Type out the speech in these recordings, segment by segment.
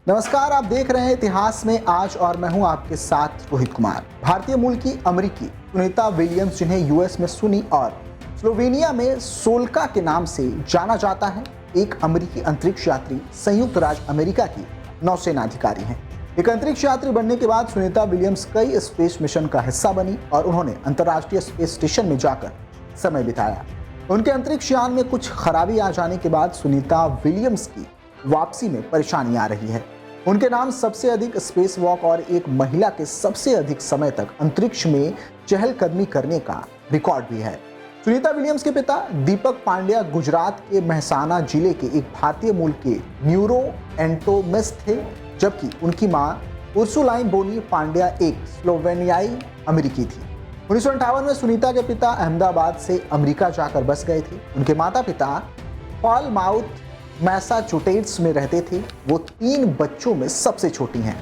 नमस्कार, आप देख रहे हैं इतिहास में आज और मैं हूं आपके साथ रोहित कुमार। भारतीय मूल की अमेरिकी सुनीता विलियम्स, जिन्हें यूएस में सुनी और स्लोवेनिया में सोल्का के नाम से जाना जाता है, एक अमेरिकी अंतरिक्ष यात्री संयुक्त राज्य अमेरिका की नौसेना अधिकारी हैं। एक अंतरिक्ष यात्री बनने के बाद सुनीता विलियम्स कई स्पेस मिशन का हिस्सा बनी और उन्होंने अंतर्राष्ट्रीय स्पेस स्टेशन में जाकर समय बिताया। उनके अंतरिक्ष यान में कुछ खराबी आ जाने के बाद सुनीता विलियम्स की वापसी में परेशानी आ रही है। उनके नाम सबसे अधिक स्पेस वॉक और एक महिला के सबसे अधिक समय तक अंतरिक्ष में चहलकदमी करने का रिकॉर्ड भी है। सुनीता विलियम्स के पिता दीपक पांड्या गुजरात के मेहसाना जिले के एक भारतीय मूल के न्यूरो एंटोमिस्ट थे, जबकि उनकी मां उर्सुलाइन बोनी पांड्या एक स्लोवेनियाई अमेरिकी थी। 1958 में सुनीता के पिता अहमदाबाद से अमेरिका जाकर बस गए थे। उनके माता पिता फॉलमाउथ मैसाचुसेट्स में रहते थे। वो 3 बच्चों में सबसे छोटी हैं।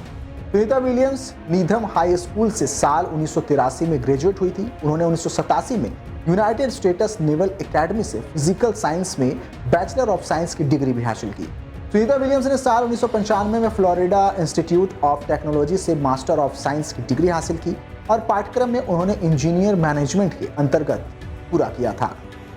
सुनीता विलियम्स नीधम हाई स्कूल से साल 1983 में ग्रेजुएट हुई थी। उन्होंने 1987 में यूनाइटेड स्टेट्स नेवल एकेडमी से फिजिकल साइंस में बैचलर ऑफ साइंस की डिग्री भी हासिल की। सुनीता विलियम्स ने साल 1995 में फ्लोरिडा इंस्टीट्यूट ऑफ टेक्नोलॉजी से मास्टर ऑफ साइंस की डिग्री हासिल की और पाठ्यक्रम में उन्होंने इंजीनियर मैनेजमेंट के अंतर्गत पूरा किया था।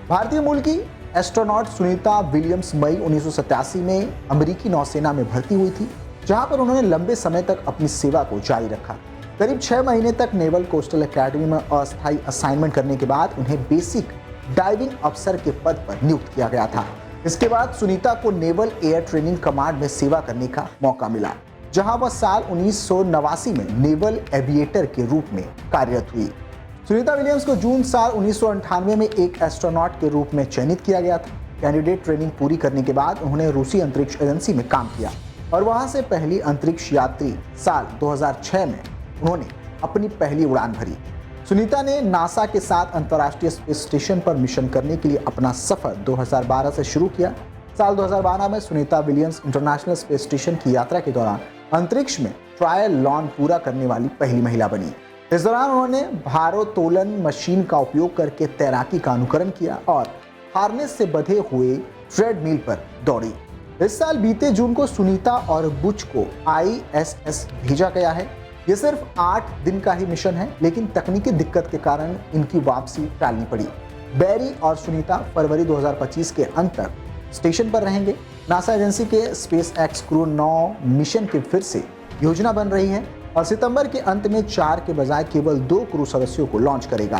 भारतीय मूल की एस्ट्रोनॉट सुनीता विलियम्स मई 1987 में अमेरिकी नौसेना में भर्ती हुई थी, जहां पर उन्होंने लंबे समय तक अपनी सेवा को जारी रखा। करीब 6 महीने तक नेवल कोस्टल एकेडमी में अस्थायी असाइनमेंट करने के बाद उन्हें बेसिक डाइविंग अफसर के पद पर नियुक्त किया गया था। इसके बाद सुनीता को नेवल एयर ट्रेनिंग कमांड में सेवा करने का मौका मिला, जहां वह साल 1989 में नेवल एविएटर के रूप में कार्यरत हुई। सुनीता विलियम्स को जून साल 1998 में एक एस्ट्रोनॉट के रूप में चयनित किया गया था। कैंडिडेट ट्रेनिंग पूरी करने के बाद उन्होंने रूसी अंतरिक्ष एजेंसी में काम किया और वहां से पहली अंतरिक्ष यात्री साल 2006 में उन्होंने अपनी पहली उड़ान भरी। सुनीता ने नासा के साथ अंतर्राष्ट्रीय स्पेस स्टेशन पर मिशन करने के लिए अपना सफर 2012 से शुरू किया। साल 2012 में Sunita Williams international space station की यात्रा के दौरान अंतरिक्ष में ट्रायलॉन पूरा करने वाली पहली महिला बनी। इस दौरान उन्होंने भारोत्तोलन मशीन का उपयोग करके तैराकी का अनुकरण किया और हार्नेस से बंधे हुए ट्रेडमिल पर दौड़ी। इस साल बीते जून को सुनीता और बुच को ISS भेजा गया है। ये सिर्फ 8 दिन का ही मिशन है, लेकिन तकनीकी दिक्कत के कारण इनकी वापसी टालनी पड़ी। बैरी और सुनीता फरवरी 2025 के अंत तक स्टेशन पर रहेंगे। नासा एजेंसी के स्पेस एक्स क्रू 9 मिशन की फिर से योजना बन रही है और सितंबर के अंत में 4 के बजाय केवल 2 क्रू सदस्यों को लॉन्च करेगा।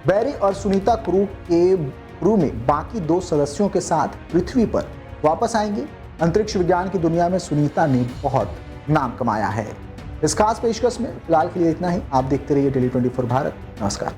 बैरी और सुनीता क्रू में बाकी 2 सदस्यों के साथ पृथ्वी पर वापस आएंगे। अंतरिक्ष विज्ञान की दुनिया में सुनीता ने बहुत नाम कमाया है। इस खास पेशकश में फिलहाल के लिए इतना ही। आप देखते रहिए डेली 24 भारत। नमस्कार।